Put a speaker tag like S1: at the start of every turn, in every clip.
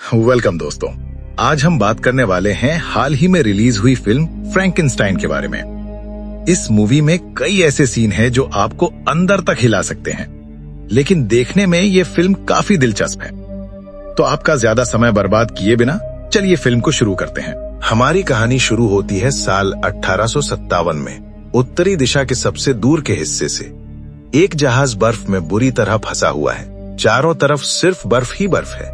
S1: Welcome दोस्तों, आज हम बात करने वाले हैं हाल ही में रिलीज हुई फिल्म फ्रैंकेनस्टाइन के बारे में। इस मूवी में कई ऐसे सीन हैं जो आपको अंदर तक हिला सकते हैं, लेकिन देखने में ये फिल्म काफी दिलचस्प है। तो आपका ज्यादा समय बर्बाद किए बिना चलिए फिल्म को शुरू करते हैं। हमारी कहानी शुरू होती है साल 1857 में उत्तरी दिशा के सबसे दूर के हिस्से से। एक जहाज बर्फ में बुरी तरह फंसा हुआ है, चारों तरफ सिर्फ बर्फ ही बर्फ है।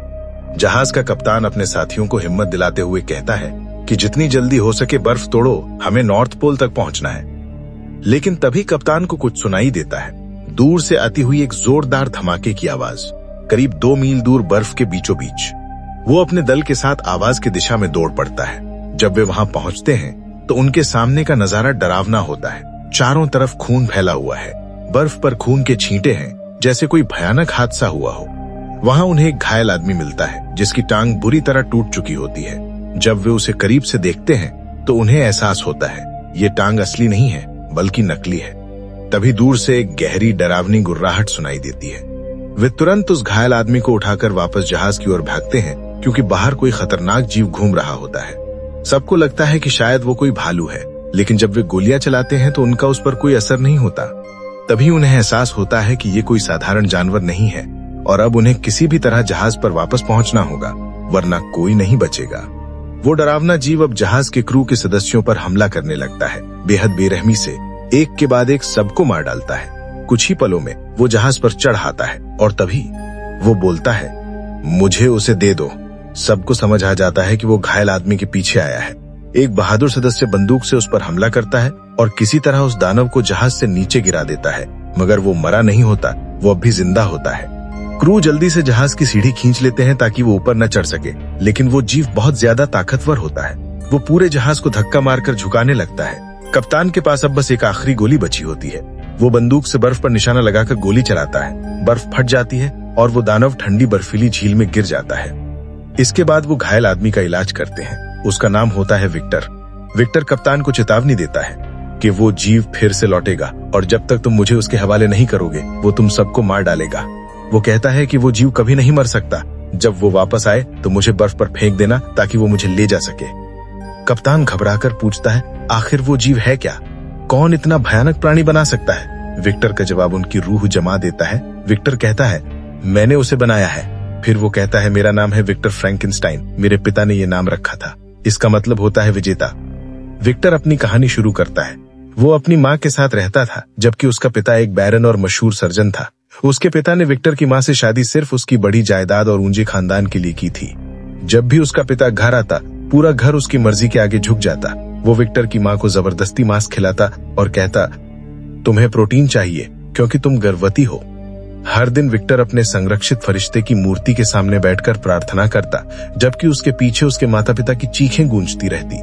S1: जहाज का कप्तान अपने साथियों को हिम्मत दिलाते हुए कहता है कि जितनी जल्दी हो सके बर्फ तोड़ो, हमें नॉर्थ पोल तक पहुंचना है। लेकिन तभी कप्तान को कुछ सुनाई देता है। दूर से आती हुई एक जोरदार धमाके की आवाज, करीब 2 मील दूर बर्फ के बीचों बीच। वो अपने दल के साथ आवाज की दिशा में दौड़ पड़ता है। जब वे वहां पहुंचते हैं तो उनके सामने का नजारा डरावना होता है। चारों तरफ खून फैला हुआ है, बर्फ पर खून के छींटे हैं, जैसे कोई भयानक हादसा हुआ हो। वहां उन्हें एक घायल आदमी मिलता है जिसकी टांग बुरी तरह टूट चुकी होती है। जब वे उसे करीब से देखते हैं तो उन्हें एहसास होता है ये टांग असली नहीं है बल्कि नकली है। तभी दूर से एक गहरी डरावनी गुर्राहट सुनाई देती है। वे तुरंत उस घायल आदमी को उठाकर वापस जहाज की ओर भागते हैं, क्योंकि बाहर कोई खतरनाक जीव घूम रहा होता है। सबको लगता है कि शायद वो कोई भालू है, लेकिन जब वे गोलियां चलाते हैं तो उनका उस पर कोई असर नहीं होता। तभी उन्हें एहसास होता है कि ये कोई साधारण जानवर नहीं है और अब उन्हें किसी भी तरह जहाज पर वापस पहुंचना होगा, वरना कोई नहीं बचेगा। वो डरावना जीव अब जहाज के क्रू के सदस्यों पर हमला करने लगता है, बेहद बेरहमी से, एक के बाद एक सबको मार डालता है। कुछ ही पलों में वो जहाज पर चढ़ आता है और तभी वो बोलता है, मुझे उसे दे दो। सबको समझ आ जाता है कि वो घायल आदमी के पीछे आया है। एक बहादुर सदस्य बंदूक से उस पर हमला करता है और किसी तरह उस दानव को जहाज से नीचे गिरा देता है, मगर वो मरा नहीं होता, वो अब भी जिंदा होता है। क्रू जल्दी से जहाज की सीढ़ी खींच लेते हैं ताकि वो ऊपर न चढ़ सके, लेकिन वो जीव बहुत ज्यादा ताकतवर होता है। वो पूरे जहाज को धक्का मारकर झुकाने लगता है। कप्तान के पास अब बस एक आखिरी गोली बची होती है। वो बंदूक से बर्फ पर निशाना लगाकर गोली चलाता है। बर्फ फट जाती है और वो दानव ठंडी बर्फीली झील में गिर जाता है। इसके बाद वो घायल आदमी का इलाज करते हैं। उसका नाम होता है विक्टर। विक्टर कप्तान को चेतावनी देता है कि वो जीव फिर से लौटेगा और जब तक तुम मुझे उसके हवाले नहीं करोगे वो तुम सबको मार डालेगा। वो कहता है कि वो जीव कभी नहीं मर सकता। जब वो वापस आए तो मुझे बर्फ पर फेंक देना ताकि वो मुझे ले जा सके। कप्तान घबराकर पूछता है, आखिर वो जीव है क्या? कौन इतना भयानक प्राणी बना सकता है? विक्टर का जवाब उनकी रूह जमा देता है। विक्टर कहता है, मैंने उसे बनाया है। फिर वो कहता है, मेरा नाम है विक्टर फ्रैंकेनस्टाइन। मेरे पिता ने ये नाम रखा था। इसका मतलब होता है विजेता। विक्टर अपनी कहानी शुरू करता है। वो अपनी माँ के साथ रहता था, जबकि उसका पिता एक बैरन और मशहूर सर्जन था। उसके पिता ने विक्टर की माँ से शादी सिर्फ उसकी बड़ी जायदाद और ऊंचे खानदान के लिए की थी। जब भी उसका पिता घर आता, पूरा घर उसकी मर्जी के आगे झुक जाता। वो विक्टर की माँ को जबरदस्ती मांस खिलाता और कहता, तुम्हें प्रोटीन चाहिए क्योंकि तुम गर्भवती हो। हर दिन विक्टर अपने संरक्षित फरिश्ते की मूर्ति के सामने बैठकर प्रार्थना करता, जबकि उसके पीछे उसके माता पिता की चीखें गूंजती रहती।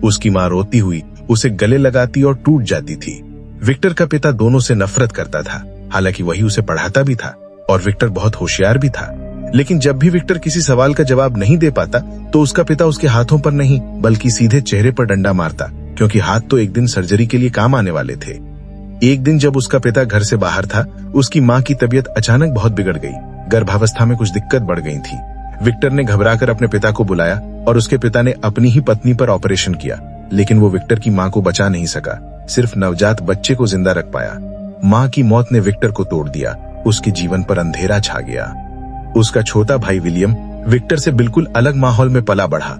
S1: उसकी माँ रोती हुई उसे गले लगाती और टूट जाती थी। विक्टर का पिता दोनों से नफरत करता था, हालांकि वही उसे पढ़ाता भी था और विक्टर बहुत होशियार भी था। लेकिन जब भी विक्टर किसी सवाल का जवाब नहीं दे पाता तो उसका पिता उसके हाथों पर नहीं बल्कि सीधे चेहरे पर डंडा मारता, क्योंकि हाथ तो एक दिन सर्जरी के लिए काम आने वाले थे। एक दिन जब उसका पिता घर से बाहर था, उसकी माँ की तबीयत अचानक बहुत बिगड़ गई। गर्भावस्था में कुछ दिक्कत बढ़ गई थी। विक्टर ने घबराकर अपने पिता को बुलाया और उसके पिता ने अपनी ही पत्नी पर ऑपरेशन किया, लेकिन वो विक्टर की माँ को बचा नहीं सका, सिर्फ नवजात बच्चे को जिंदा रख पाया। माँ की मौत ने विक्टर को तोड़ दिया। उसके जीवन पर अंधेरा छा गया। उसका छोटा भाई विलियम विक्टर से बिल्कुल अलग माहौल में पला बढ़ा।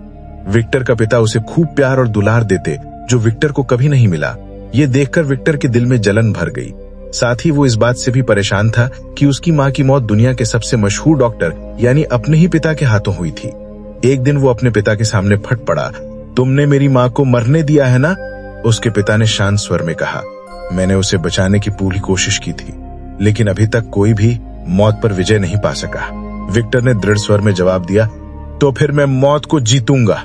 S1: विक्टर का पिता उसे खूब प्यार और दुलार देते, जो विक्टर को कभी नहीं मिला। ये देखकर विक्टर के दिल में जलन भर गई। साथ ही वो इस बात से भी परेशान था कि उसकी माँ की मौत दुनिया के सबसे मशहूर डॉक्टर यानी अपने ही पिता के हाथों हुई थी। एक दिन वो अपने पिता के सामने फट पड़ा, तुमने मेरी माँ को मरने दिया है ना? उसके पिता ने शांत स्वर में कहा, मैंने उसे बचाने की पूरी कोशिश की थी, लेकिन अभी तक कोई भी मौत पर विजय नहीं पा सका। विक्टर ने दृढ़ स्वर में जवाब दिया, तो फिर मैं मौत को जीतूंगा।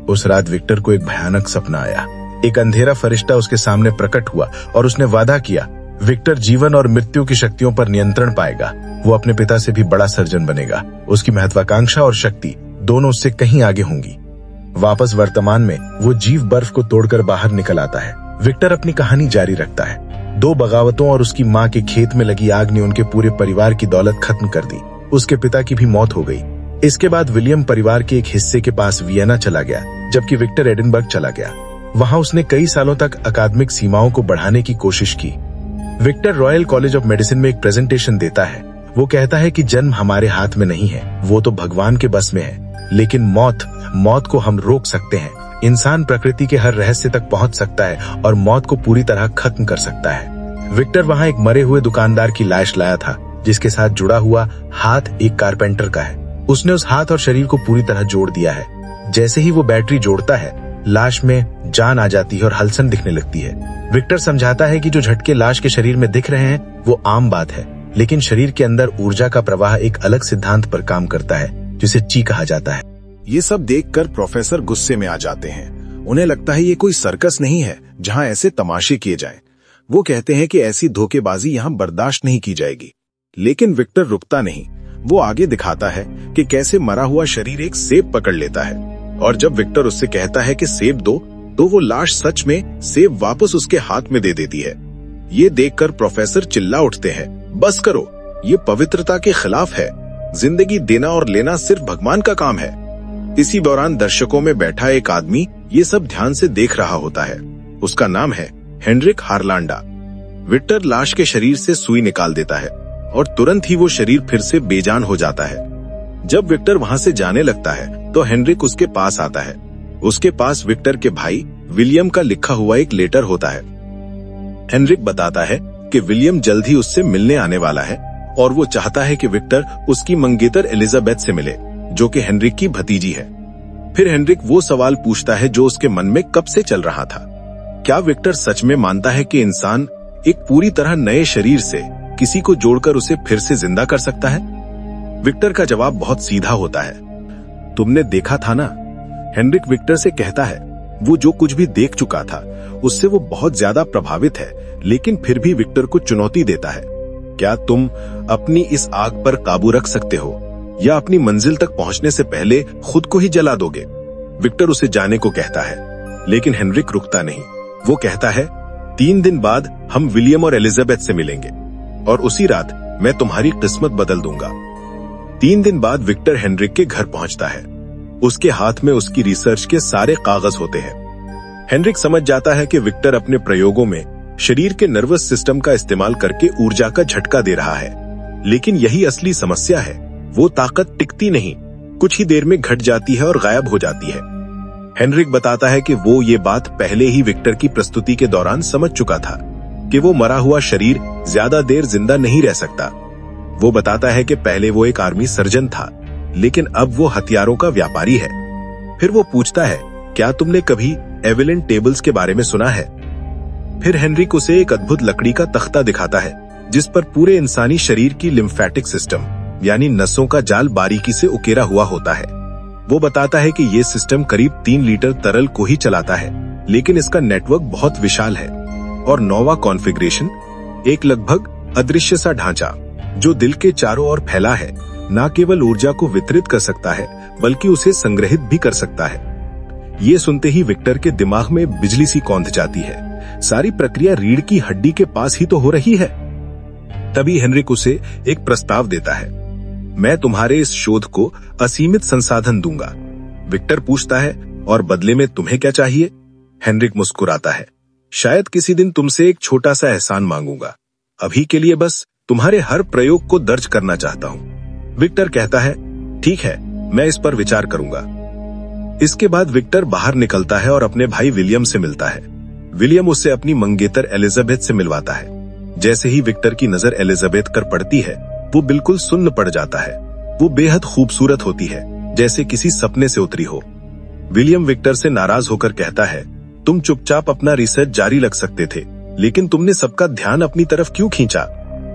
S1: उस रात विक्टर को एक भयानक सपना आया। एक अंधेरा फरिश्ता उसके सामने प्रकट हुआ और उसने वादा किया, विक्टर जीवन और मृत्यु की शक्तियों पर नियंत्रण पाएगा। वो अपने पिता से भी बड़ा सर्जन बनेगा। उसकी महत्वाकांक्षा और शक्ति दोनों उससे कहीं आगे होंगी। वापस वर्तमान में वो जीव बर्फ को तोड़कर बाहर निकल आता है। विक्टर अपनी कहानी जारी रखता है। 2 बगावतों और उसकी माँ के खेत में लगी आग ने उनके पूरे परिवार की दौलत खत्म कर दी। उसके पिता की भी मौत हो गई।
S2: इसके बाद विलियम परिवार के एक हिस्से के पास वियना चला गया, जबकि विक्टर एडिनबर्ग चला गया। वहां उसने कई सालों तक अकादमिक सीमाओं को बढ़ाने की कोशिश की। Victor royal college of medicine में एक प्रेजेंटेशन देता है। वो कहता है कि जन्म हमारे हाथ में नहीं है, वो तो भगवान के बस में है, लेकिन मौत को हम रोक सकते हैं। इंसान प्रकृति के हर रहस्य तक पहुंच सकता है और मौत को पूरी तरह खत्म कर सकता है। विक्टर वहां एक मरे हुए दुकानदार की लाश लाया था, जिसके साथ जुड़ा हुआ हाथ एक कारपेंटर का है। उसने उस हाथ और शरीर को पूरी तरह जोड़ दिया है। जैसे ही वो बैटरी जोड़ता है, लाश में जान आ जाती है और हलचल दिखने लगती है। विक्टर समझाता है कि जो झटके लाश के शरीर में दिख रहे हैं वो आम बात है, लेकिन शरीर के अंदर ऊर्जा का प्रवाह एक अलग सिद्धांत पर काम करता है, जिसे ची कहा जाता है।
S3: ये सब देखकर प्रोफेसर गुस्से में आ जाते हैं। उन्हें लगता है ये कोई सर्कस नहीं है जहां ऐसे तमाशे किए जाएं। वो कहते हैं कि ऐसी धोखेबाजी यहां बर्दाश्त नहीं की जाएगी। लेकिन विक्टर रुकता नहीं। वो आगे दिखाता है कि कैसे मरा हुआ शरीर एक सेब पकड़ लेता है, और जब विक्टर उससे कहता है कि सेब दो, तो वो लाश सच में सेब वापस उसके हाथ में दे देती है। ये देखकर प्रोफेसर चिल्ला उठते हैं, बस करो, ये पवित्रता के खिलाफ है। जिंदगी देना और लेना सिर्फ भगवान का काम है। इसी दौरान दर्शकों में बैठा एक आदमी ये सब ध्यान से देख रहा होता है। उसका नाम है हेनरिक हारलांडा। विक्टर लाश के शरीर से सुई निकाल देता है और तुरंत ही वो शरीर फिर से बेजान हो जाता है। जब विक्टर वहां से जाने लगता है तो हेनरिक उसके पास आता है। उसके पास विक्टर के भाई विलियम का लिखा हुआ एक लेटर होता है। हेनरिक बताता है कि विलियम जल्द ही उससे मिलने आने वाला है और वो चाहता है कि विक्टर उसकी मंगेतर एलिजाबेथ से मिले, जो कि हेनरिक की भतीजी है। फिर हेनरिक वो सवाल पूछता है जो उसके मन में कब से चल रहा था। क्या विक्टर सच में मानता है कि इंसान एक पूरी तरह नए शरीर से किसी को जोड़कर उसे फिर से जिंदा कर सकता है? विक्टर का जवाब बहुत सीधा होता है। तुमने देखा था ना, हेनरिक विक्टर से कहता है। वो जो कुछ भी देख चुका था उससे वो बहुत ज्यादा प्रभावित है, लेकिन फिर भी विक्टर को चुनौती देता है। क्या तुम अपनी इस आग पर काबू रख सकते हो, या अपनी मंजिल तक पहुंचने से पहले खुद को ही जला दोगे? विक्टर उसे जाने को कहता है, लेकिन हेनरिक रुकता नहीं। वो कहता है, 3 दिन बाद हम विलियम और एलिजाबेथ से मिलेंगे और उसी रात मैं तुम्हारी किस्मत बदल दूंगा। 3 दिन बाद विक्टर हेनरिक के घर पहुंचता है। उसके हाथ में उसकी रिसर्च के सारे कागज होते हैं। हेनरिक समझ जाता है कि विक्टर अपने प्रयोगों में शरीर के नर्वस सिस्टम का इस्तेमाल करके ऊर्जा का झटका दे रहा है, लेकिन यही असली समस्या है। वो ताकत टिकती नहीं, कुछ ही देर में घट जाती है और गायब हो जाती है। हेनरिक बताता है कि वो ये बात पहले ही विक्टर की प्रस्तुति के दौरान समझ चुका था कि वो मरा हुआ शरीर ज्यादा देर जिंदा नहीं रह सकता। वो बताता है कि पहले वो एक आर्मी सर्जन था, लेकिन अब वो हथियारों का व्यापारी है। फिर वो पूछता है, क्या तुमने कभी एवेलिन टेबल्स के बारे में सुना है? फिर हेनरिक उसे एक अद्भुत लकड़ी का तख्ता दिखाता है, जिस पर पूरे इंसानी शरीर की लिम्फेटिक सिस्टम यानी नसों का जाल बारीकी से उकेरा हुआ होता है। वो बताता है कि ये सिस्टम करीब 3 लीटर तरल को ही चलाता है, लेकिन इसका नेटवर्क बहुत विशाल है। और 9वां कॉन्फ़िगरेशन, एक लगभग अदृश्य सा ढांचा जो दिल के चारों ओर फैला है, न केवल ऊर्जा को वितरित कर सकता है बल्कि उसे संग्रहित भी कर सकता है। ये सुनते ही विक्टर के दिमाग में बिजली सी कौंध जाती है। सारी प्रक्रिया रीढ़ की हड्डी के पास ही तो हो रही है। तभी हेनरिक उसे एक प्रस्ताव देता है, मैं तुम्हारे इस शोध को असीमित संसाधन दूंगा। विक्टर पूछता है, और बदले में तुम्हें क्या चाहिए? हेनरिक मुस्कुराता है, शायद किसी दिन तुमसे एक छोटा सा एहसान मांगूंगा। अभी के लिए बस तुम्हारे हर प्रयोग को दर्ज करना चाहता हूं। विक्टर कहता है, ठीक है, मैं इस पर विचार करूंगा। इसके बाद विक्टर बाहर निकलता है और अपने भाई विलियम से मिलता है। विलियम उसे अपनी मंगेतर एलिजाबेथ से मिलवाता है। जैसे ही विक्टर की नजर एलिजाबेथ पर पड़ती है, वो बिल्कुल सुन्न पड़ जाता है। वो बेहद खूबसूरत होती है, जैसे किसी सपने से उतरी हो। विलियम विक्टर से नाराज होकर कहता है, तुम चुपचाप अपना रिसर्च जारी रख सकते थे, लेकिन तुमने सबका ध्यान अपनी तरफ क्यों खींचा?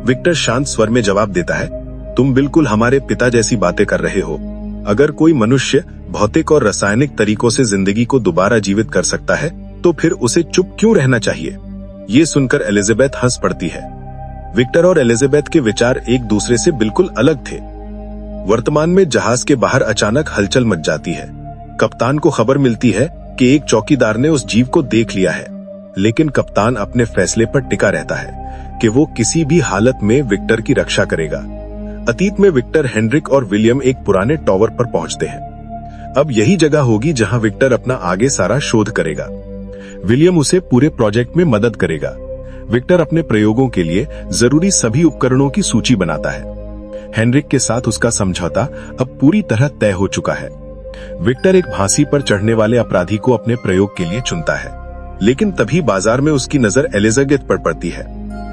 S3: विक्टर शांत स्वर में जवाब देता है, तुम बिल्कुल हमारे पिता जैसी बातें कर रहे हो। अगर कोई मनुष्य भौतिक और रासायनिक तरीकों से जिंदगी को दोबारा जीवित कर सकता है, तो फिर उसे चुप क्यों रहना चाहिए? ये सुनकर एलिजाबेथ हंस पड़ती है। विक्टर और एलिजाबेथ के विचार एक दूसरे से बिल्कुल अलग थे। वर्तमान में जहाज के बाहर अचानक हलचल मच जाती है। कप्तान को खबर मिलती है कि एक चौकीदार ने उस जीव को देख लिया है, लेकिन कप्तान अपने फैसले पर टिका रहता है कि वो किसी भी हालत में विक्टर की रक्षा करेगा।
S2: अतीत में विक्टर, हेनरिक और विलियम एक पुराने टॉवर पर पहुंचते हैं। अब यही जगह होगी जहां विक्टर अपना आगे सारा शोध करेगा। विलियम उसे पूरे प्रोजेक्ट में मदद करेगा। विक्टर अपने प्रयोगों के लिए जरूरी सभी उपकरणों की सूची बनाता है। हेनरिक के साथ उसका समझौता अब पूरी तरह तय हो चुका है। विक्टर एक फांसी पर चढ़ने वाले अपराधी को अपने प्रयोग के लिए चुनता है, लेकिन तभी बाजार में उसकी नजर एलिजाबेथ पर पड़ती है।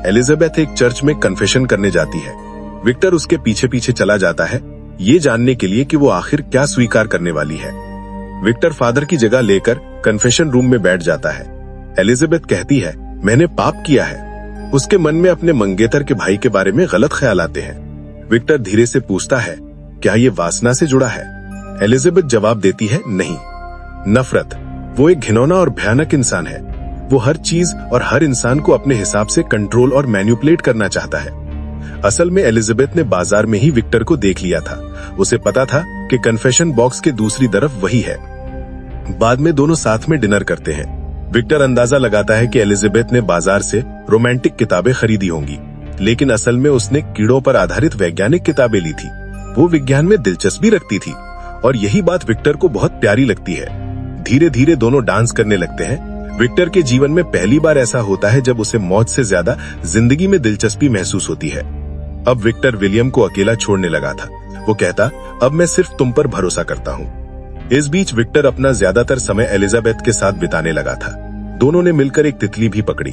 S2: एलिजाबेथ एक चर्च में कन्फेशन करने जाती है। विक्टर उसके पीछे पीछे चला जाता है, ये जानने के लिए कि वो आखिर क्या स्वीकार करने वाली है। विक्टर फादर की जगह लेकर कन्फेशन रूम में बैठ जाता है। एलिजाबेथ कहती है, मैंने पाप किया है। उसके मन में अपने मंगेतर के भाई के बारे में गलत ख्याल आते हैं। विक्टर धीरे से पूछता है, क्या ये वासना से जुड़ा है? एलिजाबेथ जवाब देती है, नहीं। नफरत। वो एक घिनौना और भयानक इंसान है। वो हर चीज और हर इंसान को अपने हिसाब से कंट्रोल और मैनिपुलेट करना चाहता है। असल में एलिजाबेथ ने बाजार में ही विक्टर को देख लिया था। उसे पता था कि कन्फेशन बॉक्स के दूसरी तरफ वही है। बाद में दोनों साथ में डिनर करते हैं। विक्टर अंदाजा लगाता है कि एलिजाबेथ ने बाजार से रोमांटिक किताबें खरीदी होंगी, लेकिन असल में उसने कीड़ों पर आधारित वैज्ञानिक किताबें ली थी। वो विज्ञान में दिलचस्पी रखती थी और यही बात विक्टर को बहुत प्यारी लगती है। धीरे धीरे दोनों डांस करने लगते हैं। विक्टर के जीवन में पहली बार ऐसा होता है जब उसे मौत से ज्यादा जिंदगी में दिलचस्पी महसूस होती है। अब विक्टर विलियम को अकेला छोड़ने लगा था। वो कहता, अब मैं सिर्फ तुम पर भरोसा करता हूँ। इस बीच विक्टर अपना ज्यादातर समय एलिजाबेथ के साथ बिताने लगा था। दोनों ने मिलकर एक तितली भी पकड़ी।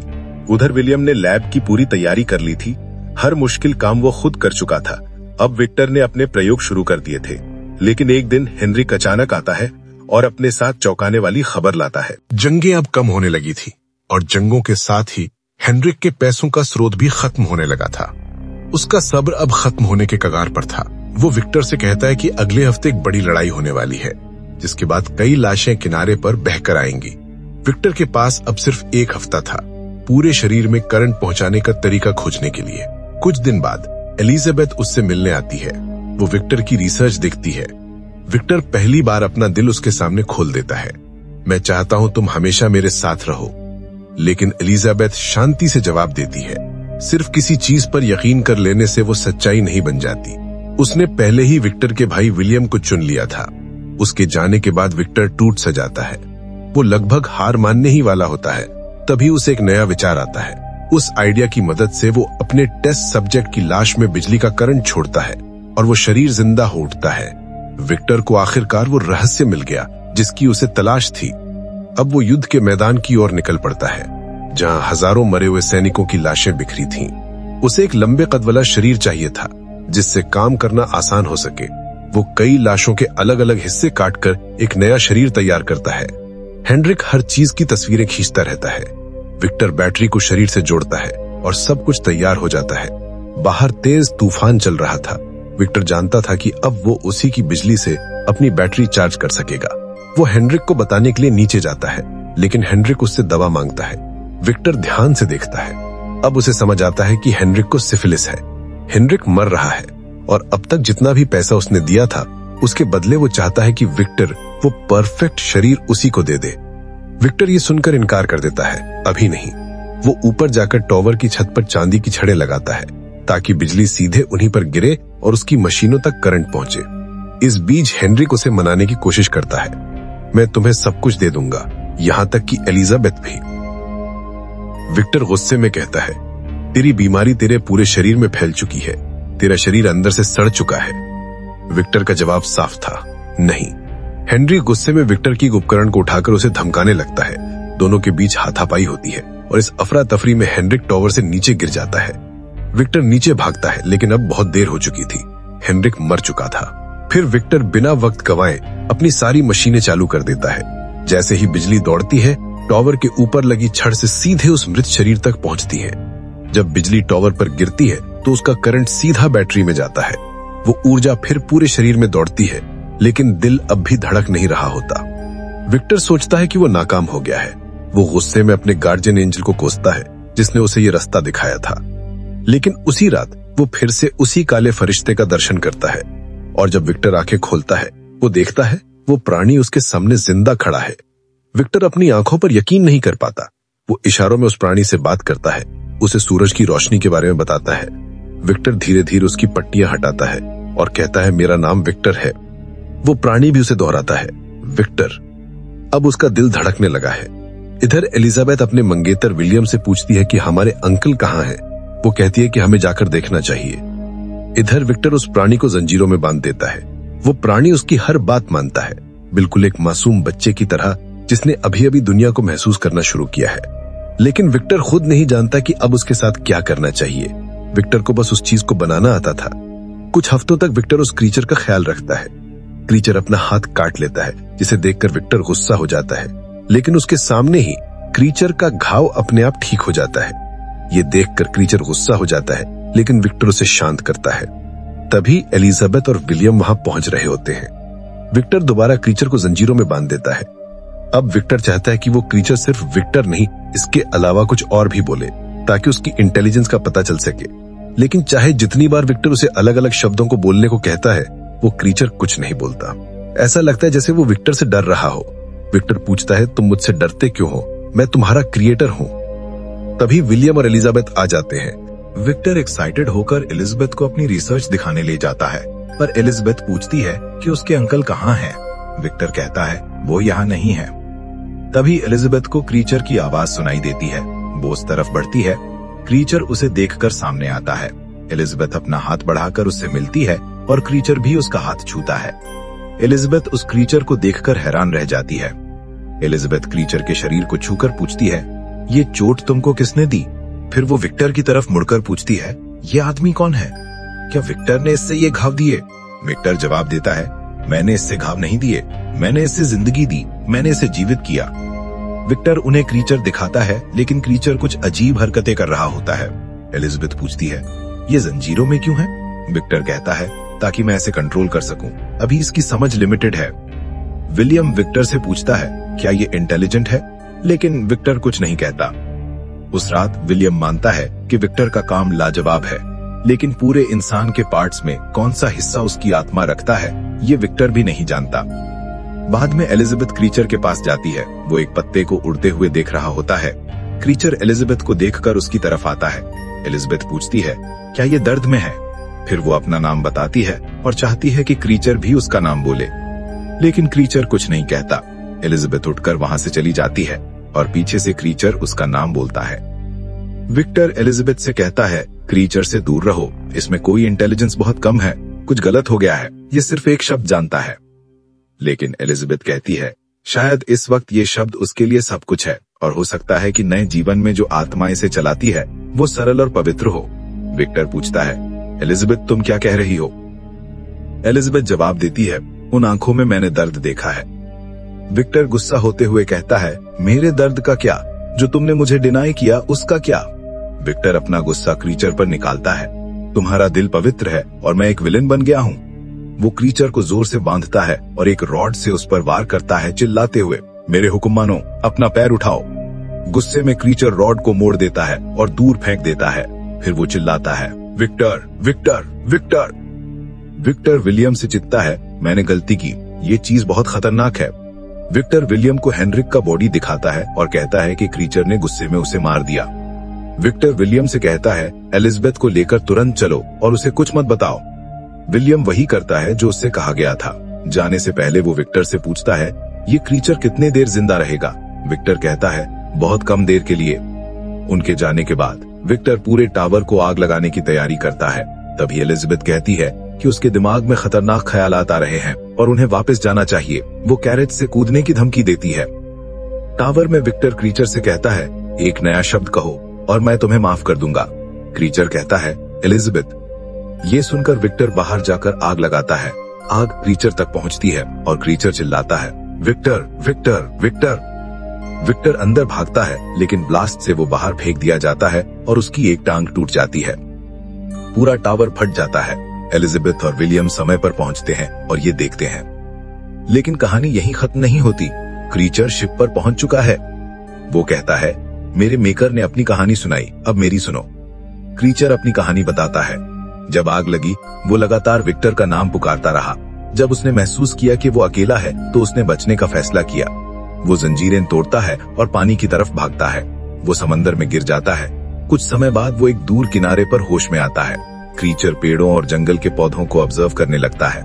S2: उधर विलियम ने लैब की पूरी तैयारी कर ली थी। हर मुश्किल काम वो खुद कर चुका था। अब विक्टर ने अपने प्रयोग शुरू कर दिए थे, लेकिन एक दिन हेनरिक अचानक आता है और अपने साथ चौंकाने वाली खबर लाता है।
S4: जंगें अब कम होने लगी थी और जंगों के साथ ही हेनरिक के पैसों का स्रोत भी खत्म होने लगा था। उसका सब्र अब खत्म होने के कगार पर था। वो विक्टर से कहता है कि अगले हफ्ते एक बड़ी लड़ाई होने वाली है, जिसके बाद कई लाशें किनारे पर बहकर आएंगी। विक्टर के पास अब सिर्फ एक हफ्ता था पूरे शरीर में करंट पहुंचाने का तरीका खोजने के लिए। कुछ दिन बाद एलिजाबेथ उससे मिलने आती है। वो विक्टर की रिसर्च देखती है। विक्टर पहली बार अपना दिल उसके सामने खोल देता है। मैं चाहता हूं तुम हमेशा मेरे साथ रहो। लेकिन एलिजाबेथ शांति से जवाब देती है, सिर्फ किसी चीज पर यकीन कर लेने से वो सच्चाई नहीं बन जाती। उसने पहले ही विक्टर के भाई विलियम को चुन लिया था। उसके जाने के बाद विक्टर टूट सा जाता है। वो लगभग हार मानने ही वाला होता है। तभी उसे एक नया विचार आता है। उस आइडिया की मदद से वो अपने टेस्ट सब्जेक्ट की लाश में बिजली का करंट छोड़ता है और वो शरीर जिंदा हो उठता है। विक्टर को आखिरकार वो रहस्य मिल गया जिसकी उसे तलाश थी। अब वो युद्ध के मैदान की ओर निकल पड़ता है, जहां हजारों मरे हुए सैनिकों की लाशें बिखरी थीं। उसे एक लंबे कद वाला शरीर चाहिए था जिससे काम करना आसान हो सके। वो कई लाशों के अलग अलग हिस्से काटकर एक नया शरीर तैयार करता है। हेनरिक हर चीज की तस्वीरें खींचता रहता है। विक्टर बैटरी को शरीर से जोड़ता है और सब कुछ तैयार हो जाता है। बाहर तेज तूफान चल रहा था। विक्टर जानता था कि अब वो उसी की बिजली से अपनी बैटरी चार्ज कर सकेगा। वो हेनरिक को बताने के लिए नीचे जाता है, लेकिन हेनरिक उससे दवा मांगता है। विक्टर ध्यान से देखता है। अब उसे समझ आता है कि हेनरिक को सिफिलिस है। हेनरिक मर रहा है और अब तक जितना भी पैसा उसने दिया था उसके बदले वो चाहता है कि विक्टर वो परफेक्ट शरीर उसी को दे दे। विक्टर ये सुनकर इनकार कर देता है, अभी नहीं। वो ऊपर जाकर टॉवर की छत पर चांदी की छड़ें लगाता है ताकि बिजली सीधे उन्हीं पर गिरे और उसकी मशीनों तक करंट पहुंचे। इस बीच हेनरिक उसे मनाने की कोशिश करता है, मैं तुम्हें सब कुछ दे दूंगा, यहां तक कि एलिजाबेथ भी। विक्टर गुस्से में कहता है, तेरी बीमारी तेरे पूरे शरीर में फैल चुकी है, तेरा शरीर अंदर से सड़ चुका है। विक्टर का जवाब साफ था, नहीं। हेनरी गुस्से में विक्टर की उपकरण को उठाकर उसे धमकाने लगता है। दोनों के बीच हाथापाई होती है और इस अफरा तफरी में हेनरिक टॉवर से नीचे गिर जाता है। विक्टर नीचे भागता है, लेकिन अब बहुत देर हो चुकी थी। हेनरिक मर चुका था। फिर विक्टर बिना वक्त गंवाए अपनी सारी मशीनें चालू कर देता है। जैसे ही बिजली दौड़ती है, टॉवर के ऊपर लगी छड़ से सीधे उस मृत शरीर तक पहुंचती है। जब बिजली टॉवर पर गिरती है तो उसका करंट सीधा बैटरी में जाता है। वो ऊर्जा फिर पूरे शरीर में दौड़ती है, लेकिन दिल अब भी धड़क नहीं रहा होता। विक्टर सोचता है कि वो नाकाम हो गया है। वो गुस्से में अपने गार्जियन एंजल को कोसता है जिसने उसे ये रास्ता दिखाया था। लेकिन उसी रात वो फिर से उसी काले फरिश्ते का दर्शन करता है और जब विक्टर आंखें खोलता है, वो देखता है वो प्राणी उसके सामने जिंदा खड़ा है। विक्टर अपनी आंखों पर यकीन नहीं कर पाता। वो इशारों में उस प्राणी से बात करता है, उसे सूरज की रोशनी के बारे में बताता है।
S2: विक्टर धीरे धीरे उसकी पट्टियां हटाता है और कहता है, मेरा नाम विक्टर है। वो प्राणी भी उसे दोहराता है, विक्टर। अब उसका दिल धड़कने लगा है। इधर एलिजाबेथ अपने मंगेतर विलियम से पूछती है कि हमारे अंकल कहाँ हैं। वो कहती है कि हमें जाकर देखना चाहिए। इधर विक्टर उस प्राणी को जंजीरों में बांध देता है। वो प्राणी उसकी हर बात मानता है, बिल्कुल एक मासूम बच्चे की तरह जिसने अभी अभी दुनिया को महसूस करना शुरू किया है। लेकिन विक्टर खुद नहीं जानता कि अब उसके साथ क्या करना चाहिए। विक्टर को बस उस चीज को बनाना आता था। कुछ हफ्तों तक विक्टर उस क्रीचर का ख्याल रखता है। क्रीचर अपना हाथ काट लेता है, जिसे देखकर विक्टर गुस्सा हो जाता है, लेकिन उसके सामने ही क्रीचर का घाव अपने आप ठीक हो जाता है। ये देखकर क्रीचर गुस्सा हो जाता है, लेकिन विक्टर उसे शांत करता है। तभी एलिजाबेथ और विलियम वहां पहुंच रहे होते हैं। विक्टर दोबारा क्रीचर को जंजीरों में बांध देता है। अब विक्टर चाहता है कि वो क्रीचर सिर्फ विक्टर नहीं, इसके अलावा कुछ और भी बोले, ताकि उसकी इंटेलिजेंस का पता चल सके। लेकिन चाहे जितनी बार विक्टर उसे अलग अलग शब्दों को बोलने को कहता है, वो क्रीचर कुछ नहीं बोलता। ऐसा लगता है जैसे वो विक्टर से डर रहा हो। विक्टर पूछता है, तुम मुझसे डरते क्यों हो? मैं तुम्हारा क्रिएटर हूं। तभी विलियम और एलिजाबेथ आ जाते हैं।
S1: विक्टर एक्साइटेड होकर एलिजाबेथ को अपनी रिसर्च दिखाने ले जाता है, पर एलिजाबेथ पूछती है कि उसके अंकल कहाँ हैं। विक्टर कहता है, वो यहाँ नहीं है। तभी एलिजाबेथ को क्रीचर की आवाज सुनाई देती है। वो उस तरफ बढ़ती है। क्रीचर उसे देखकर सामने आता है। एलिजाबेथ अपना हाथ बढ़ाकर उससे मिलती है और क्रीचर भी उसका हाथ छूता है। एलिजाबेथ उस क्रीचर को देखकर हैरान रह जाती है। एलिजाबेथ क्रीचर के शरीर को छूकर पूछती है, ये चोट तुमको किसने दी? फिर वो विक्टर की तरफ मुड़कर पूछती है, ये आदमी कौन है? क्या विक्टर ने इससे ये घाव दिए? विक्टर जवाब देता है, मैंने इससे घाव नहीं दिए, मैंने इससे जिंदगी दी, मैंने इसे जीवित किया। विक्टर उन्हें क्रीचर दिखाता है, लेकिन क्रीचर कुछ अजीब हरकतें कर रहा होता है। एलिजाबेथ पूछती है, ये जंजीरों में क्यों है? विक्टर कहता है, ताकि मैं इसे कंट्रोल कर सकूं, अभी इसकी समझ लिमिटेड है। विलियम विक्टर से पूछता है, क्या ये इंटेलिजेंट है? लेकिन विक्टर कुछ नहीं कहता। उस रात विलियम मानता है कि विक्टर का काम लाजवाब है, लेकिन पूरे इंसान के पार्ट्स में कौन सा हिस्सा उसकी आत्मा रखता है, ये विक्टर भी नहीं जानता। बाद में एलिजाबेथ क्रीचर के पास जाती है। वो एक पत्ते को उड़ते हुए देख रहा होता है। क्रीचर एलिजाबेथ को देखकर उसकी तरफ आता है। एलिजाबेथ पूछती है, क्या ये दर्द में है? फिर वो अपना नाम बताती है और चाहती है कि क्रीचर भी उसका नाम बोले, लेकिन क्रीचर कुछ नहीं कहता। एलिजाबेथ उठकर वहां से चली जाती है और पीछे से क्रीचर उसका नाम बोलता है। विक्टर एलिजाबेथ से कहता है, क्रीचर से दूर रहो, इसमें कोई इंटेलिजेंस बहुत कम है, कुछ गलत हो गया है, ये सिर्फ एक शब्द जानता है। लेकिन एलिजाबेथ कहती है, शायद इस वक्त ये शब्द उसके लिए सब कुछ है, और हो सकता है कि नए जीवन में जो आत्मा इसे चलाती है वो सरल और पवित्र हो। विक्टर पूछता है, एलिजाबेथ तुम क्या कह रही हो? एलिजाबेथ जवाब देती है, उन आंखों में मैंने दर्द देखा है। विक्टर गुस्सा होते हुए कहता है, मेरे दर्द का क्या? जो तुमने मुझे डिनाई किया उसका क्या? विक्टर अपना गुस्सा क्रीचर पर निकालता है, तुम्हारा दिल पवित्र है और मैं एक विलेन बन गया हूँ। वो क्रीचर को जोर से बांधता है और एक रॉड से उस पर वार करता है, चिल्लाते हुए, मेरे हुक्म मानो, अपना पैर उठाओ। गुस्से में क्रीचर रॉड को मोड़ देता है और दूर फेंक देता है। फिर वो चिल्लाता है, Victor Victor Victor. Victor William से चिढ़ता है, मैंने गलती की, ये चीज बहुत खतरनाक है। विक्टर विलियम को हेनरिक का बॉडी दिखाता है और कहता है कि क्रीचर ने गुस्से में उसे मार दिया। विक्टर विलियम से कहता है, एलिजाबेथ को लेकर तुरंत चलो और उसे कुछ मत बताओ। विलियम वही करता है जो उससे कहा गया था। जाने से पहले वो विक्टर से पूछता है, ये क्रीचर कितने देर जिंदा रहेगा? विक्टर कहता है, बहुत कम देर के लिए। उनके जाने के बाद विक्टर पूरे टावर को आग लगाने की तैयारी करता है। तभी एलिजाबेथ कहती है कि उसके दिमाग में खतरनाक ख्यालात आ रहे हैं और उन्हें वापस जाना चाहिए। वो कैरेज से कूदने की धमकी देती है। टावर में विक्टर क्रीचर से कहता है, एक नया शब्द कहो और मैं तुम्हें माफ कर दूंगा। क्रीचर कहता है, एलिजाबेथ। ये सुनकर विक्टर बाहर जाकर आग लगाता है। आग क्रीचर तक पहुंचती है और क्रीचर चिल्लाता है, विक्टर विक्टर विक्टर। विक्टर अंदर भागता है, लेकिन ब्लास्ट से वो बाहर फेंक दिया जाता है और उसकी एक टांग टूट जाती है। पूरा टावर फट जाता है। एलिजाबेथ और विलियम समय पर पहुंचते हैं और ये देखते हैं। लेकिन कहानी यहीं खत्म नहीं होती। क्रीचर शिप पर पहुंच चुका है। वो कहता है, मेरे मेकर ने अपनी कहानी सुनाई, अब मेरी सुनो। क्रीचर अपनी कहानी बताता है। जब आग लगी, वो लगातार विक्टर का नाम पुकारता रहा। जब उसने महसूस किया कि वो अकेला है, तो उसने बचने का फैसला किया। वो जंजीरें तोड़ता है और पानी की तरफ भागता है। वो समंदर में गिर जाता है। कुछ समय बाद वो एक दूर किनारे पर होश में आता है।
S2: क्रीचर पेड़ों और जंगल के पौधों को ऑब्जर्व करने लगता है।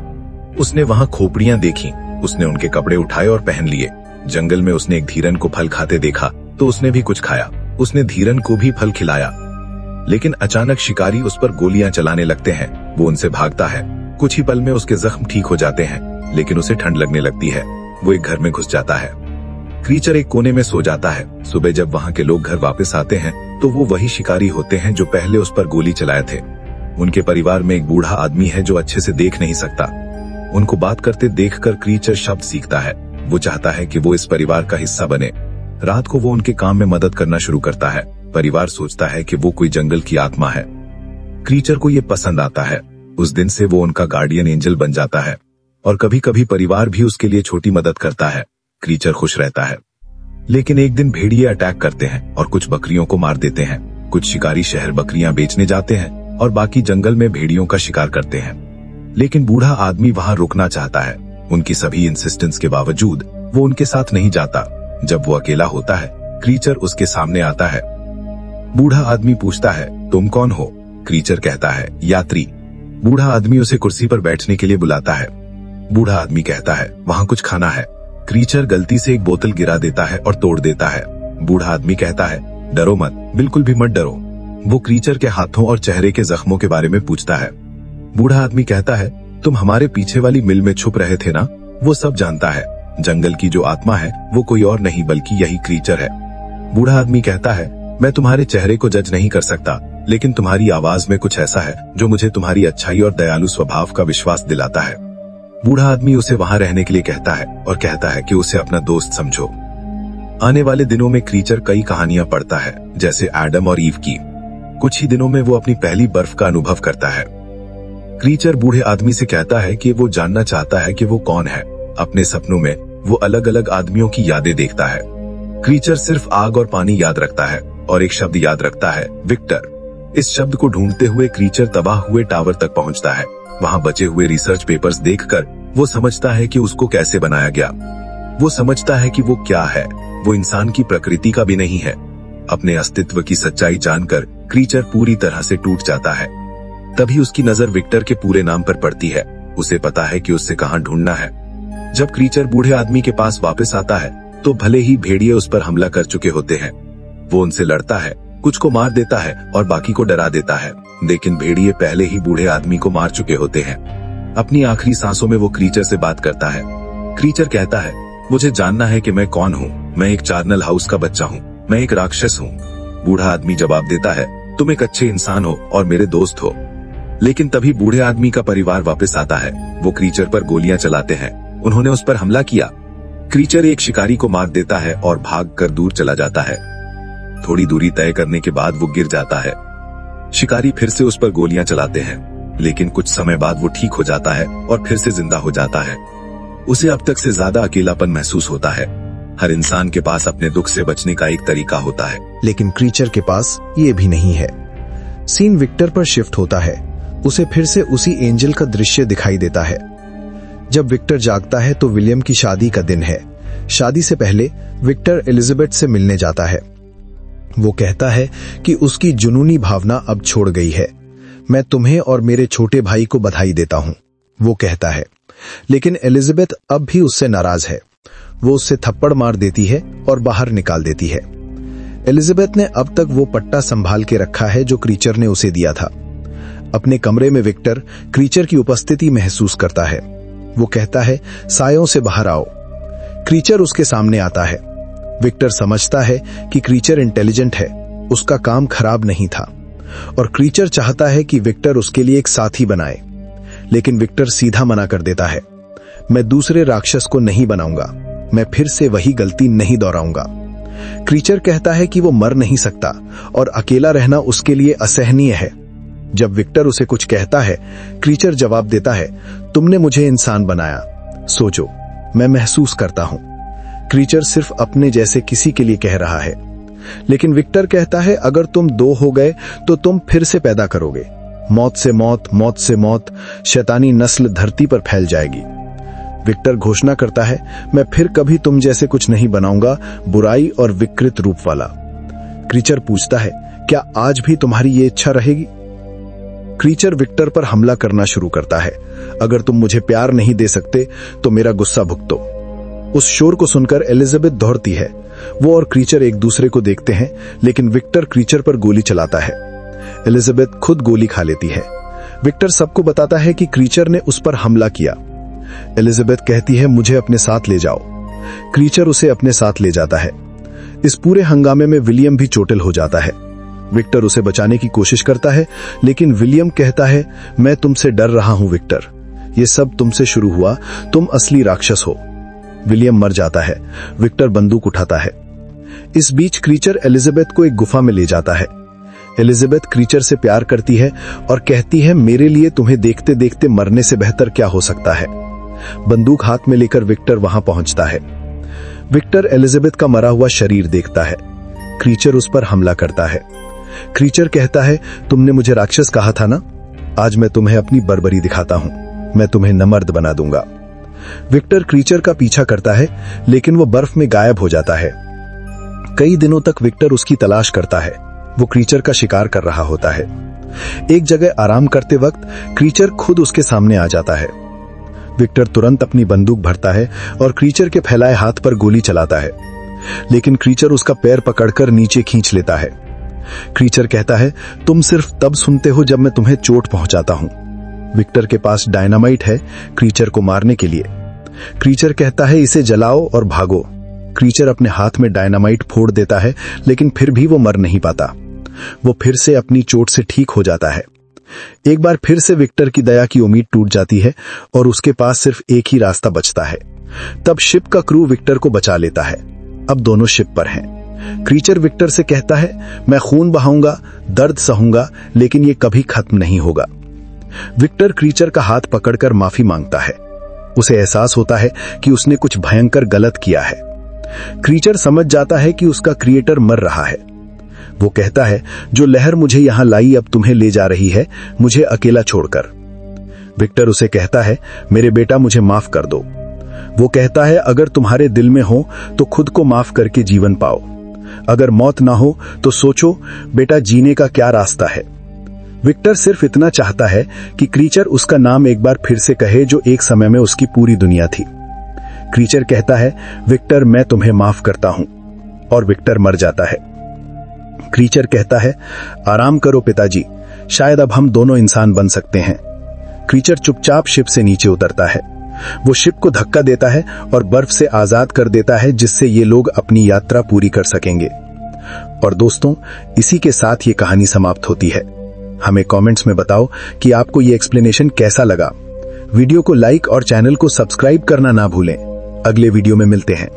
S2: उसने वहां खोपड़ियां देखी, उसने उनके कपड़े उठाए और पहन लिए। जंगल में उसने एक धीरन को फल खाते देखा तो उसने भी कुछ खाया। उसने धीरन को भी फल खिलाया। लेकिन अचानक शिकारी उस पर गोलियां चलाने लगते हैं। वो उनसे भागता है। कुछ ही पल में उसके जख्म ठीक हो जाते हैं, लेकिन उसे ठंड लगने लगती है। वो एक घर में घुस जाता है। क्रीचर एक कोने में सो जाता है। सुबह जब वहां के लोग घर वापस आते हैं तो वो वही शिकारी होते हैं जो पहले उस पर गोली चलाए थे। उनके परिवार में एक बूढ़ा आदमी है जो अच्छे से देख नहीं सकता। उनको बात करते देखकर क्रीचर शब्द सीखता है। वो चाहता है कि वो इस परिवार का हिस्सा बने। रात को वो उनके काम में मदद करना शुरू करता है। परिवार सोचता है कि वो कोई जंगल की आत्मा है। क्रीचर को ये पसंद आता है। उस दिन से वो उनका गार्डियन एंजल बन जाता है और कभी कभी परिवार भी उसके लिए छोटी मदद करता है। क्रीचर खुश रहता है। लेकिन एक दिन भेड़िए अटैक करते हैं और कुछ बकरियों को मार देते हैं। कुछ शिकारी शहर बकरियां बेचने जाते हैं और बाकी जंगल में भेड़ियों का शिकार करते हैं। लेकिन बूढ़ा आदमी वहां रुकना चाहता है। उनकी सभी इंसिस्टेंस के बावजूद वो उनके साथ नहीं जाता। जब वो अकेला होता है, क्रीचर उसके सामने आता है। बूढ़ा आदमी पूछता है, तुम कौन हो? क्रीचर कहता है, यात्री। बूढ़ा आदमी उसे कुर्सी पर बैठने के लिए बुलाता है। बूढ़ा आदमी कहता है, वहां कुछ खाना है। क्रीचर गलती से एक बोतल गिरा देता है और तोड़ देता है। बूढ़ा आदमी कहता है, डरो मत, बिल्कुल भी मत डरो। वो क्रीचर के हाथों और चेहरे के जख्मों के बारे में पूछता है। बूढ़ा आदमी कहता है, तुम हमारे पीछे वाली मिल में छुप रहे थे ना? वो सब जानता है। जंगल की जो आत्मा है वो कोई और नहीं बल्कि यही क्रीचर है। बूढ़ा आदमी कहता है, मैं तुम्हारे चेहरे को जज नहीं कर सकता, लेकिन तुम्हारी आवाज में कुछ ऐसा है जो मुझे तुम्हारी अच्छाई और दयालु स्वभाव का विश्वास दिलाता है। बूढ़ा आदमी उसे वहां रहने के लिए कहता है और कहता है कि उसे अपना दोस्त समझो। आने वाले दिनों में क्रीचर कई कहानियां पढ़ता है, जैसे एडम और ईव की। कुछ ही दिनों में वो अपनी पहली बर्फ का अनुभव करता है। क्रीचर बूढ़े आदमी से कहता है कि वो जानना चाहता है कि वो कौन है। अपने सपनों में वो अलग अलग आदमियों की यादें देखता है। क्रीचर सिर्फ आग और पानी याद रखता है और एक शब्द याद रखता है, विक्टर। इस शब्द को ढूंढते हुए क्रीचर तबाह हुए टावर तक पहुंचता है। वहां बचे हुए रिसर्च पेपर्स देखकर वो समझता है कि उसको कैसे बनाया गया। वो समझता है कि वो क्या है। वो इंसान की प्रकृति का भी नहीं है। अपने अस्तित्व की सच्चाई जानकर क्रीचर पूरी तरह से टूट जाता है। तभी उसकी नजर विक्टर के पूरे नाम पर पड़ती है। उसे पता है कि उससे कहां ढूंढना है। जब क्रीचर बूढ़े आदमी के पास वापस आता है तो भले ही भेड़िए उस पर हमला कर चुके होते हैं, वो उनसे लड़ता है, कुछ को मार देता है और बाकी को डरा देता है। लेकिन भेड़िए पहले ही बूढ़े आदमी को मार चुके होते हैं। अपनी आखिरी सांसों में वो क्रीचर से बात करता है। क्रीचर कहता है, मुझे जानना है कि मैं कौन हूँ। मैं एक चार्नल हाउस का बच्चा हूँ। मैं एक राक्षस हूँ। बूढ़ा आदमी जवाब देता है, तुम एक अच्छे इंसान हो और मेरे दोस्त हो। लेकिन तभी बूढ़े आदमी का परिवार वापस आता है। वो क्रीचर पर गोलियां चलाते हैं। उन्होंने उस पर हमला किया। क्रीचर एक शिकारी को मार देता है और भागकर दूर चला जाता है। थोड़ी दूरी तय करने के बाद वो गिर जाता है। शिकारी फिर से उस पर गोलियां चलाते हैं, लेकिन कुछ समय बाद वो ठीक हो जाता है और फिर से जिंदा हो जाता है। उसे अब तक से ज्यादा अकेलापन महसूस होता है। हर इंसान के पास अपने दुख से बचने का एक तरीका होता है,
S5: लेकिन क्रीचर के पास ये भी नहीं है। सीन विक्टर पर शिफ्ट होता है। उसे फिर से उसी एंजल का दृश्य दिखाई देता है। जब विक्टर जागता है तो विलियम की शादी का दिन है। शादी से पहले विक्टर एलिजाबेथ से मिलने जाता है। वो कहता है कि उसकी जुनूनी भावना अब छोड़ गई है। मैं तुम्हें और मेरे छोटे भाई को बधाई देता हूं, वो कहता है। लेकिन एलिजाबेथ अब भी उससे नाराज है। वो उससे थप्पड़ मार देती है और बाहर निकाल देती है। एलिजाबेथ ने अब तक वो पट्टा संभाल के रखा है जो क्रीचर ने उसे दिया था। अपने कमरे में विक्टर क्रीचर की उपस्थिति महसूस करता है। वो कहता है, सायों से बाहर आओ। क्रीचर उसके सामने आता है। विक्टर समझता है कि क्रीचर इंटेलिजेंट है, उसका काम खराब नहीं था और क्रीचर चाहता है कि विक्टर उसके लिए एक साथी बनाए। लेकिन विक्टर सीधा मना कर देता है, मैं दूसरे राक्षस को नहीं बनाऊंगा, मैं फिर से वही गलती नहीं दोहराऊंगा। क्रीचर कहता है कि वो मर नहीं सकता और अकेला रहना उसके लिए असहनीय है। जब विक्टर उसे कुछ कहता है, क्रीचर जवाब देता है, तुमने मुझे इंसान बनाया, सोचो, मैं महसूस करता हूं। क्रीचर सिर्फ अपने जैसे किसी के लिए कह रहा है। लेकिन विक्टर कहता है, अगर तुम दो हो गए तो तुम फिर से पैदा करोगे। मौत से मौत, मौत से मौत, शैतानी नस्ल धरती पर फैल जाएगी। विक्टर घोषणा करता है, मैं फिर कभी तुम जैसे कुछ नहीं बनाऊंगा, बुराई और विकृत रूप वाला। क्रीचर पूछता है, क्या आज भी तुम्हारी ये इच्छा रहेगी? क्रीचर विक्टर पर हमला करना शुरू करता है। अगर तुम मुझे प्यार नहीं दे सकते तो मेरा गुस्सा भुगतो। उस शोर को सुनकर एलिजाबेथ दौड़ती है। वो और क्रीचर एक दूसरे को देखते हैं, लेकिन विक्टर क्रीचर पर गोली चलाता है। एलिजाबेथ खुद गोली खा लेती है। विक्टर सबको बताता है कि क्रीचर ने उस पर हमला किया। एलिजाबेथ कहती है, मुझे अपने साथ ले जाओ। क्रीचर उसे अपने साथ ले जाता है। इस पूरे हंगामे में विलियम भी चोटिल हो जाता है। विक्टर उसे बचाने की कोशिश करता है, लेकिन विलियम कहता है, मैं तुमसे डर रहा हूं विक्टर, ये सब तुमसे शुरू हुआ, तुम असली राक्षस हो। विलियम मर जाता है। विक्टर बंदूक उठाता है। इस बीच क्रीचर एलिजाबेथ को एक गुफा में ले जाता है। एलिजाबेथ क्रीचर से प्यार करती है और कहती है, मेरे लिए तुम्हें देखते देखते मरने से बेहतर क्या हो सकता है। बंदूक हाथ में लेकर विक्टर वहां पहुंचता है। विक्टर एलिजाबेथ का मरा हुआ शरीर देखता है। क्रीचर उस पर हमला करता है। क्रीचर कहता है, तुमने मुझे राक्षस कहा था ना, आज मैं तुम्हें अपनी बर्बरी दिखाता हूं, मैं तुम्हें नमर्द बना दूंगा। विक्टर क्रीचर का पीछा करता है, लेकिन वो बर्फ में गायब हो जाता है। कई दिनों तक विक्टर उसकी तलाश करता है। वो क्रीचर का शिकार कर रहा होता है। एक जगह आराम करते वक्त क्रीचर खुद उसके सामने आ जाता है। विक्टर तुरंत अपनी बंदूक भरता है और क्रीचर के फैलाए हाथ पर गोली चलाता है, लेकिन क्रीचर उसका पैर पकड़कर नीचे खींच लेता है। क्रीचर कहता है, तुम सिर्फ तब सुनते हो जब मैं तुम्हें चोट पहुंचाता हूं। विक्टर के पास डायनामाइट है क्रीचर को मारने के लिए। क्रीचर कहता है, इसे जलाओ और भागो। क्रीचर अपने हाथ में डायनामाइट फोड़ देता है, लेकिन फिर भी वो मर नहीं पाता। वो फिर से अपनी चोट से ठीक हो जाता है। एक बार फिर से विक्टर की दया की उम्मीद टूट जाती है और उसके पास सिर्फ एक ही रास्ता बचता है। तब शिप का क्रू विक्टर को बचा लेता है। अब दोनों शिप पर हैं। क्रीचर विक्टर से कहता है, मैं खून बहाऊंगा, दर्द सहूंगा, लेकिन ये कभी खत्म नहीं होगा। विक्टर क्रीचर का हाथ पकड़कर माफी मांगता है। उसे एहसास होता है कि उसने कुछ भयंकर गलत किया है। क्रीचर समझ जाता है कि उसका क्रिएटर मर रहा है। वो कहता है, जो लहर मुझे यहां लाई अब तुम्हें ले जा रही है, मुझे अकेला छोड़कर। विक्टर उसे कहता है, मेरे बेटा मुझे माफ कर दो। वो कहता है, अगर तुम्हारे दिल में हो तो खुद को माफ करके जीवन पाओ। अगर मौत ना हो तो सोचो बेटा, जीने का क्या रास्ता है। विक्टर सिर्फ इतना चाहता है कि क्रीचर उसका नाम एक बार फिर से कहे, जो एक समय में उसकी पूरी दुनिया थी। क्रीचर कहता है, विक्टर मैं तुम्हें माफ करता हूं, और विक्टर मर जाता है। क्रीचर कहता है, आराम करो पिताजी, शायद अब हम दोनों इंसान बन सकते हैं। क्रीचर चुपचाप शिप से नीचे उतरता है। वो शिप को धक्का देता है और बर्फ से आजाद कर देता है, जिससे ये लोग अपनी यात्रा पूरी कर सकेंगे। और दोस्तों, इसी के साथ ये कहानी समाप्त होती है। हमें कमेंट्स में बताओ कि आपको ये एक्सप्लेनेशन कैसा लगा। वीडियो को लाइक और चैनल को सब्सक्राइब करना ना भूलें। अगले वीडियो में मिलते हैं।